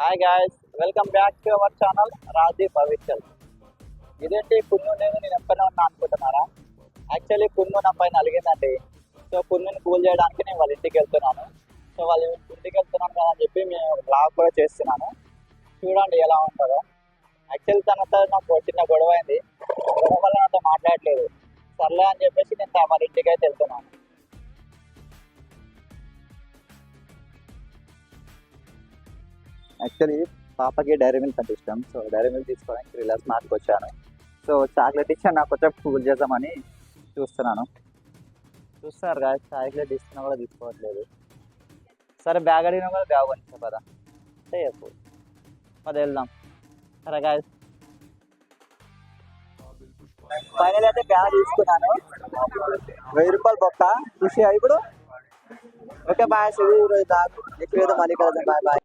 Hi guys, welcome back to our channel Raji Bhavishyat. ఇదేంటి పున్ను నేను ఎప్పుడైనా ఉన్నా అనుకుంటున్నారా? యాక్చువల్లీ పున్ను నా పైన అలిగిందండి. సో పున్నుని కూల్ చేయడానికి నేను వాళ్ళ ఇంటికి వెళ్తున్నాను. సో వాళ్ళ ఇంటికి వెళ్తున్నాను కదా అని చెప్పి మేము బ్లాగ్ కూడా చేస్తున్నాను. చూడండి ఎలా ఉంటుందో. యాక్చువల్లీ తనతో నాకు చిన్న గొడవ అయింది. గొడవ వల్ల నాతో మాట్లాడలేదు. సర్లే అని చెప్పేసి నేను వాళ్ళ ఇంటికి అయితే వెళ్తున్నాను. యాక్చువల్లీ పాపకి డైరీ మిల్క్ అంటే ఇష్టం. సో డైరీ మిల్క్ తీసుకోవడానికి రిలాక్స్ మార్ట్కి వచ్చాను. సో చాక్లెట్ ఇచ్చాను, నాకు కొంచెం కూల్ చేద్దామని చూస్తున్నాను. చూస్తారు కదా, చాక్లెట్ ఇస్తున్నా కూడా తీసుకోవట్లేదు. సరే బ్యాగ్ అడిగినా కూడా బ్యాగ్ కొనిస్తా కదా అంటే చెప్పు, అది వెళ్దాం. సరే గాయస్, ఫైనల్ అయితే బ్యాగ్ తీసుకున్నాను. 1000 రూపాయలు బొక్క ఖుషి ఇప్పుడు. ఓకే బాయ్, నెక్స్ట్ మళ్ళీ కలుద్దాం. Bye bye.